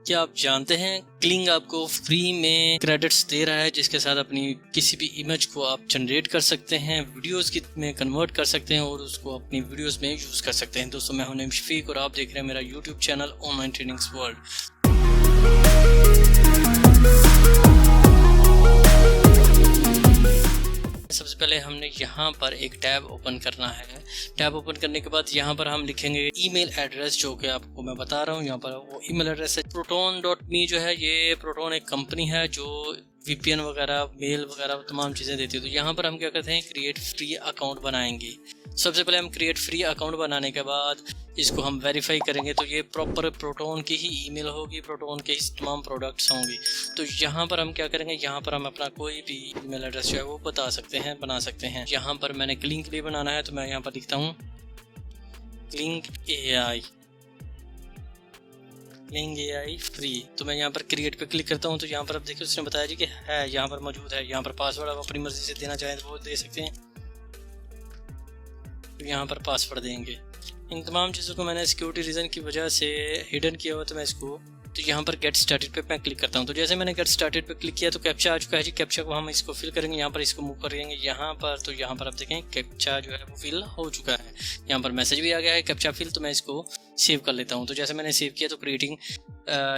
क्या आप जानते हैं क्लिंग आपको फ्री में क्रेडिट्स दे रहा है, जिसके साथ अपनी किसी भी इमेज को आप जनरेट कर सकते हैं, वीडियोस में कन्वर्ट कर सकते हैं और उसको अपनी वीडियोस में यूज़ कर सकते हैं। दोस्तों, मैं हूं नईम शफीक और आप देख रहे हैं मेरा YouTube channel online trainings world. सबसे पहले हमने यहाँ पर एक टैब ओपन करना है। टैब ओपन करने के बाद यहाँ पर हम लिखेंगे ईमेल एड्रेस, जो कि आपको मैं बता रहा हूँ। यहाँ पर वो ईमेल एड्रेस है proton.me। जो है ये प्रोटोन एक कंपनी है जो VPN वगैरह, मेल वगैरह तमाम चीज़ें देती है। तो यहाँ पर हम क्या करते हैं, क्रिएट फ्री अकाउंट बनाएंगे। सबसे पहले हम क्रिएट फ्री अकाउंट बनाने के बाद इसको हम वेरीफाई करेंगे। तो ये प्रॉपर प्रोटोन की ही ईमेल होगी, प्रोटोन के ही तमाम प्रोडक्ट्स होंगी। तो यहाँ पर हम क्या करेंगे, यहाँ पर हम अपना कोई भी ईमेल एड्रेस जो है वो बना सकते हैं। यहाँ पर मैंने क्लिंग के लिए बनाना है, तो मैं यहाँ पर लिखता हूँ क्लिंग AI फ्री। तो मैं यहाँ पर क्रिएट पे क्लिक करता हूँ। तो यहाँ पर आप देखिए उसने बताया जी कि है, यहाँ पर मौजूद है। यहाँ पर पासवर्ड आप अपनी मर्जी से देना चाहें तो वो दे सकते हैं। तो यहाँ पर पासवर्ड देंगे। इन तमाम चीज़ों को मैंने सिक्योरिटी रीज़न की वजह से हिडन किया हुआ, तो मैं इसको यहाँ पर गेट स्टार्टेड पे मैं क्लिक करता हूँ। तो जैसे मैंने गेट स्टार्टेड पे क्लिक किया तो कैप्चा आ चुका है जी। कैप्चा को हम इसको फिल करेंगे, यहाँ पर इसको मूव करेंगे यहाँ पर। तो यहाँ पर आप देखें कैप्चा जो है वो फिल हो चुका है। यहाँ पर मैसेज भी आ गया है कैप्चा फिल। तो मैं इसको सेव कर लेता हूँ। तो जैसे मैंने सेव किया तो क्रिएटिंग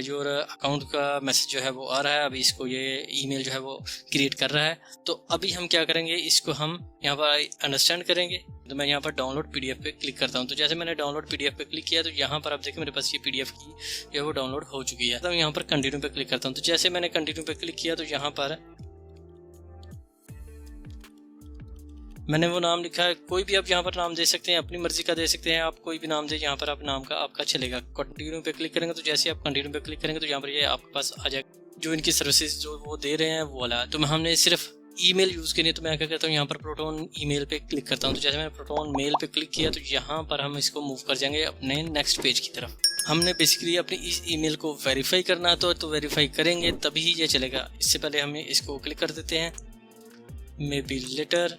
योर अकाउंट का मैसेज जो है वो आ रहा है। अभी इसको ये ईमेल जो है वो क्रिएट कर रहा है। तो अभी हम क्या करेंगे, इसको हम यहाँ पर अंडरस्टैंड करेंगे। तो मैं यहाँ पर डाउनलोड PDF पे क्लिक करता हूँ। तो जैसे मैंने डाउनलोड PDF पे क्लिक किया तो यहाँ पर आप देखिए मेरे पास ये PDF की जो है वो डाउनलोड हो चुकी है। तो मैं यहाँ पर कंटिन्यू पे क्लिक करता हूँ। तो जैसे मैंने कंटिन्यू पे क्लिक किया तो यहाँ पर मैंने वो नाम लिखा है। कोई भी आप यहाँ पर नाम दे सकते हैं, अपनी मर्जी का दे सकते हैं। आप कोई भी नाम दे, यहाँ पर आप नाम का आपका चलेगा। कंटिन्यू पे क्लिक करेंगे तो जैसे आप कंटिन्यू पे क्लिक करेंगे तो यहाँ पर ये आपके पास आ जाएगा जो इनकी सर्विसेज जो वो दे रहे हैं वो वाला। तो हमने सिर्फ ईमेल यूज़ करनी है। तो मैं क्या करता हूँ, यहाँ पर प्रोटोन ईमेल पे क्लिक करता हूँ। तो जैसे मैंने प्रोटोन मेल पे क्लिक किया तो यहाँ पर हम इसको मूव कर जाएंगे अपने नेक्स्ट पेज की तरफ। हमने बेसिकली अपनी इस ईमेल को वेरीफाई करना है, तो वेरीफाई करेंगे तभी ये चलेगा। इससे पहले हमें इसको क्लिक कर देते हैं, मे बी लेटर,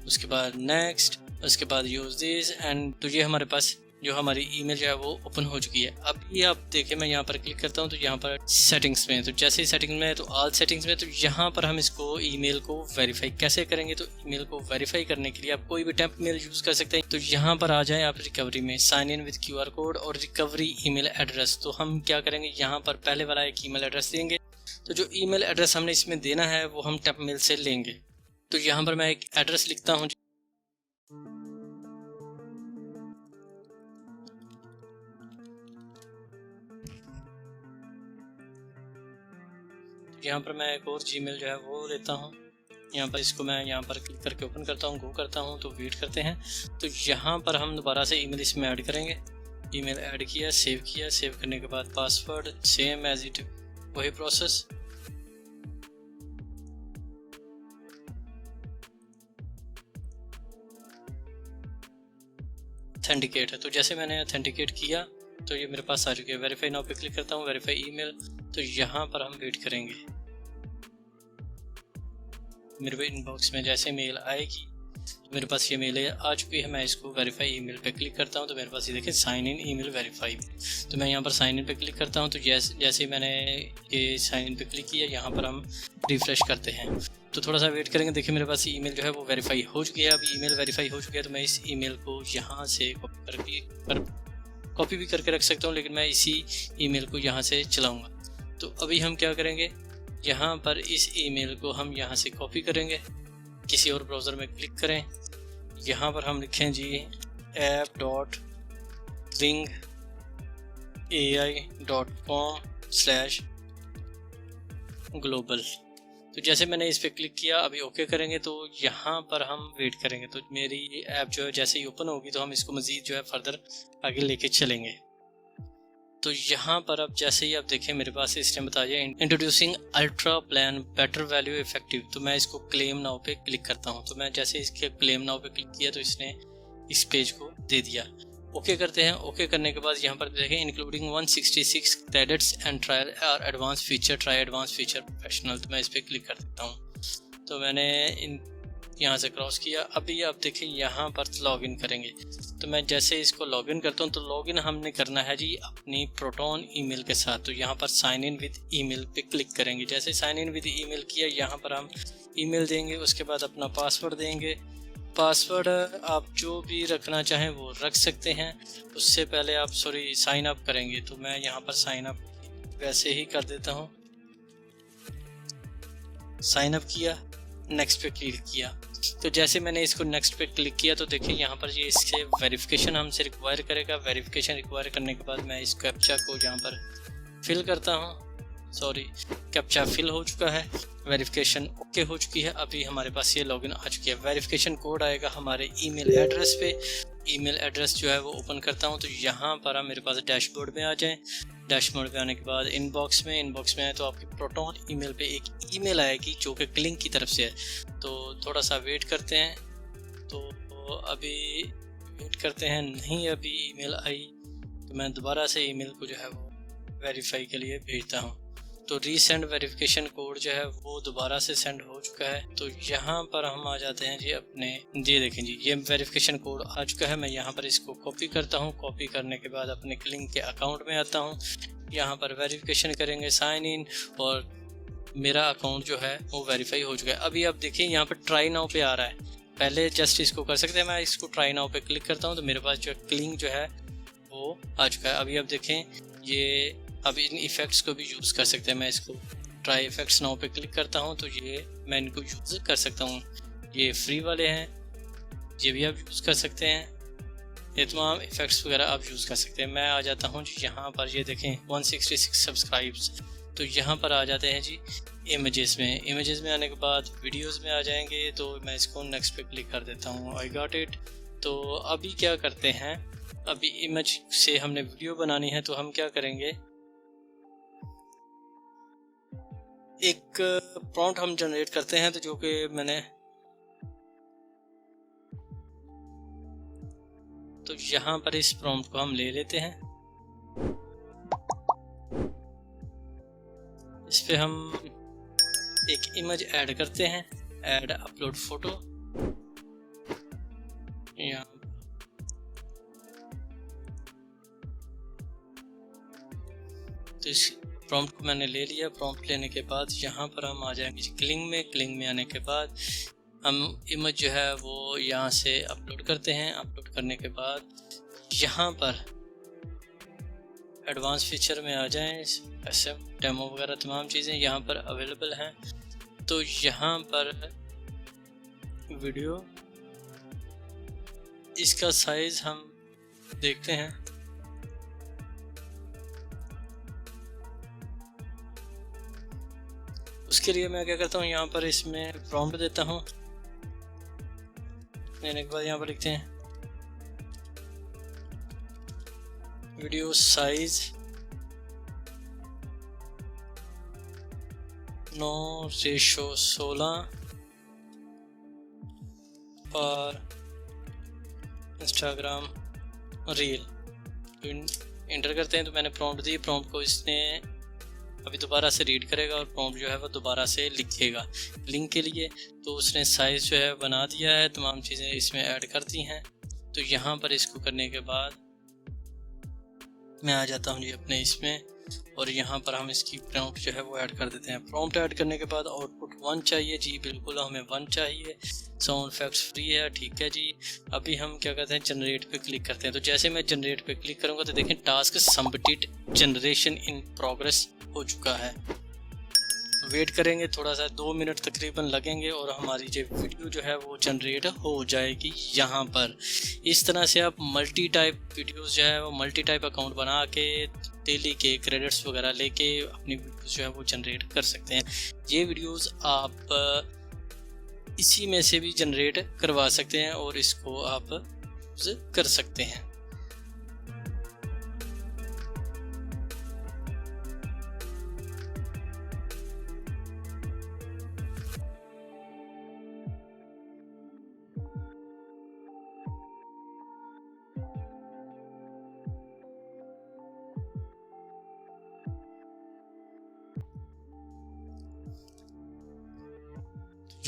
उसके बाद नेक्स्ट, उसके बाद यूज़ दिस एंड। तो ये हमारे पास जो हमारी ईमेल जो है वो ओपन हो चुकी है। अब ये आप देखें, मैं यहाँ पर क्लिक करता हूँ तो यहाँ पर सेटिंग्स में, तो जैसे ही सेटिंग्स में है तो ऑल सेटिंग्स में, तो यहाँ पर हम इसको ईमेल को वेरीफाई कैसे करेंगे। तो ईमेल को वेरीफाई करने के लिए आप कोई भी टेम्प मेल यूज़ कर सकते हैं। तो यहाँ पर आ जाएं आप रिकवरी में, sign in with QR code और रिकवरी ईमेल एड्रेस। तो हम क्या करेंगे, यहाँ पर पहले वाला एक ईमेल एड्रेस देंगे। तो जो ईमेल एड्रेस हमने इसमें देना है वो हम टेम्प मेल से लेंगे। तो यहाँ पर मैं एक एड्रेस लिखता हूँ। यहाँ पर मैं एक और जीमेल जो है वो लेता हूँ। यहाँ पर इसको मैं यहाँ पर क्लिक करके ओपन करता हूँ, गो करता हूँ। तो वेट करते हैं। तो यहाँ पर हम दोबारा से ईमेल इसमें ऐड करेंगे। ईमेल ऐड किया, सेव करने के बाद पासवर्ड सेम एज इट, वही प्रोसेस। ऑथेंटिकेट है। तो जैसे मैंने ऑथेंटिकेट किया तो ये मेरे पास आ चुके हैं। वेरीफाई नाउ पे क्लिक करता हूँ, वेरीफाई ईमेल। तो यहाँ पर हम वेट करेंगे। मेरे इनबॉक्स में जैसे मेल आएगी तो मेरे पास ये मेल आ चुकी है। मैं इसको वेरीफाई ईमेल पे क्लिक करता हूँ तो मेरे पास ये देखिए साइन इन ईमेल वेरीफाई। तो मैं यहाँ पर साइन इन पे क्लिक करता हूँ। तो जैसे ही मैंने ये साइन इन पे क्लिक किया, यहाँ पर हम रिफ्रेश करते हैं। तो थोड़ा सा वेट करेंगे। देखिए मेरे पास ईमेल जो है वो वेरीफाई हो चुकी है। अभी ईमेल वेरीफाई हो चुकी है तो मैं इस ईमेल को यहाँ से कॉपी भी करके रख सकता हूँ, लेकिन मैं इसी ईमेल को यहाँ से चलाऊँगा। तो अभी हम क्या करेंगे, यहाँ पर इस ईमेल को हम यहाँ से कॉपी करेंगे, किसी और ब्राउज़र में क्लिक करें। यहाँ पर हम लिखें जी app.clingai.com/global। तो जैसे मैंने इस पर क्लिक किया, अभी ओके करेंगे। तो यहाँ पर हम वेट करेंगे। तो मेरी ये ऐप जो है जैसे ही ओपन होगी तो हम इसको मज़ीद जो है फर्दर आगे लेके चलेंगे। तो यहाँ पर अब जैसे ही आप देखें मेरे पास इसने बताया introducing ultra plan better value effective. तो मैं इसको क्लेम नाउ पे क्लिक करता हूँ। तो मैं जैसे इसके क्लेम नाउ पे क्लिक किया तो इसने इस पेज को दे दिया। ओके करते हैं। ओके करने के बाद यहाँ पर देखें इंक्लूडिंग 166 क्रेडिट्स एंड ट्रायल और advance feature, try advance feature professional. तो मैं इस पर क्लिक कर देता हूँ। तो मैंने यहाँ से क्रॉस किया। अभी आप देखिए यहाँ पर लॉगिन करेंगे, तो मैं जैसे इसको लॉगिन करता हूँ तो लॉगिन हमने करना है जी अपनी प्रोटोन ईमेल के साथ। तो यहाँ पर साइन इन विद ईमेल पे क्लिक करेंगे। जैसे साइन इन विद ईमेल किया, यहाँ पर हम ईमेल देंगे, उसके बाद अपना पासवर्ड देंगे। पासवर्ड आप जो भी रखना चाहें वो रख सकते हैं। उससे पहले आप साइन अप करेंगे, तो मैं यहाँ पर साइन अप वैसे ही कर देता हूँ। साइन अप किया, नेक्स्ट पे क्लिक किया। तो जैसे मैंने इसको नेक्स्ट पे क्लिक किया तो देखिए यहाँ पर ये इससे वेरिफिकेशन हमसे रिक्वायर करेगा। वेरिफिकेशन रिक्वायर करने के बाद मैं इस कैप्चा को यहाँ पर फिल करता हूँ। कैप्चा फिल हो चुका है, वेरिफिकेशन ओके हो चुकी है। अभी हमारे पास ये लॉगिन आ चुकी है। वेरिफिकेशन कोड आएगा हमारे ईमेल एड्रेस पे। ईमेल एड्रेस जो है वो ओपन करता हूँ, तो यहाँ पर हम मेरे पास डैशबोर्ड में आ जाएं। डैशबोर्ड पे आने के बाद इनबॉक्स में आए तो आपकी प्रोटोन ईमेल पे एक ईमेल आएगी जो कि क्लिंग की तरफ से है। तो थोड़ा सा वेट करते हैं। तो अभी वेट करते हैं, नहीं अभी ईमेल आई, तो मैं दोबारा से ईमेल को जो है वो वेरीफाई के लिए भेजता हूँ। तो रीसेंड वेरिफिकेशन कोड जो है वो दोबारा से सेंड हो चुका है। तो यहाँ पर हम आ जाते हैं जी अपने, ये देखें जी ये वेरिफिकेशन कोड आ चुका है। मैं यहाँ पर इसको कॉपी करता हूँ। कॉपी करने के बाद अपने क्लिंग के अकाउंट में आता हूँ। यहाँ पर वेरिफिकेशन करेंगे, साइन इन, और मेरा अकाउंट जो है वो वेरीफाई हो चुका है। अभी आप देखिए यहाँ पर ट्राई नाउ पे आ रहा है। पहले जस्ट इसको कर सकते हैं, मैं इसको ट्राई नाउ पे क्लिक करता हूँ तो मेरे पास जो क्लिंग जो है वो आ चुका है। अभी आप देखें ये, अब इन इफ़ेक्ट्स को भी यूज़ कर सकते हैं। मैं इसको ट्राई इफ़ेक्ट्स नाउ पे क्लिक करता हूँ तो ये मैं इनको यूज़ कर सकता हूँ। ये फ्री वाले हैं, ये भी आप यूज़ कर सकते हैं। ये तमाम इफ़ेक्ट्स वगैरह आप यूज़ कर सकते हैं। मैं आ जाता हूँ जी यहाँ पर, ये देखें 166 सब्सक्राइब्स। तो यहाँ पर आ जाते हैं जी इमेजेस में। इमेजेस में आने के बाद वीडियोस में आ जाएंगे, तो मैं इसको नेक्स्ट पे क्लिक कर देता हूँ। I got it. तो अभी क्या करते हैं, अभी इमेज से हमने वीडियो बनानी है, तो हम क्या करेंगे, एक प्रॉम्प्ट हम जनरेट करते हैं, तो जो कि मैंने, तो यहाँ पर इस प्रॉम्प्ट को हम ले लेते हैं। इस पे हम एक इमेज ऐड करते हैं, ऐड अपलोड फोटो। यहाँ तो इस प्रॉम्प्ट को मैंने ले लिया। प्रॉम्प्ट लेने के बाद यहाँ पर हम आ जाएंगे क्लिंग में। क्लिंग में आने के बाद हम इमेज जो है वो यहाँ से अपलोड करते हैं। अपलोड करने के बाद यहाँ पर एडवांस फीचर में आ जाएं। ऐसे डेमो वगैरह तमाम चीज़ें यहाँ पर अवेलेबल हैं। तो यहाँ पर वीडियो, इसका साइज़ हम देखते हैं। उसके लिए मैं क्या करता हूँ, यहाँ पर इसमें प्रॉम्प्ट देता हूँ। देने के बाद यहाँ पर लिखते हैं वीडियो साइज 9:16 और इंस्टाग्राम रील। तो इंटर करते हैं, तो मैंने प्रॉम्प्ट दी। प्रॉम्प्ट को इसने अभी दोबारा से रीड करेगा और प्रॉम्प्ट जो है वो दोबारा से लिखेगा लिंक के लिए। तो उसने साइज़ जो है बना दिया है, तमाम चीज़ें इसमें ऐड कर दी हैं। तो यहाँ पर इसको करने के बाद मैं आ जाता हूँ जी अपने इसमें, और यहाँ पर हम इसकी प्रॉम्प्ट जो है वो ऐड कर देते हैं। प्रॉम्प्ट ऐड करने के बाद आउटपुट 1 चाहिए जी, बिल्कुल हमें 1 चाहिए। साउंड इफेक्ट्स फ्री है, ठीक है जी। अभी हम क्या करते हैं, जनरेट पे क्लिक करते हैं। तो जैसे मैं जनरेट पे क्लिक करूँगा तो देखें task submitted, generation in progress हो चुका है। वेट करेंगे थोड़ा सा, 2 मिनट तकरीबन लगेंगे और हमारी जो वीडियो जो है वो जनरेट हो जाएगी यहाँ पर। इस तरह से आप मल्टी टाइप वीडियोस जो है वो मल्टी टाइप अकाउंट बना के डेली के क्रेडिट्स वगैरह लेके अपनी वीडियोस जो है वो जनरेट कर सकते हैं। ये वीडियोस आप इसी में से भी जनरेट करवा सकते हैं और इसको आप यूज़ कर सकते हैं।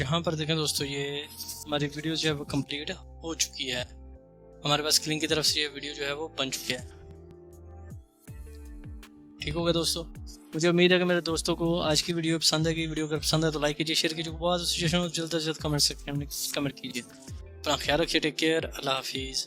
यहाँ पर देखें दोस्तों, ये हमारी वीडियो जो है वो कंप्लीट हो चुकी है। हमारे पास क्लिंग की तरफ से ये वीडियो जो है वो बन चुकी है। ठीक हो गया दोस्तों। मुझे उम्मीद है कि मेरे दोस्तों को आज की वीडियो पसंद है। वीडियो अगर पसंद है तो लाइक कीजिए, शेयर कीजिए, बहुत जल्द से जल्द कमेंट कीजिए। अपना ख्याल रखिए, टेक केयर, अल्लाह हाफिज़।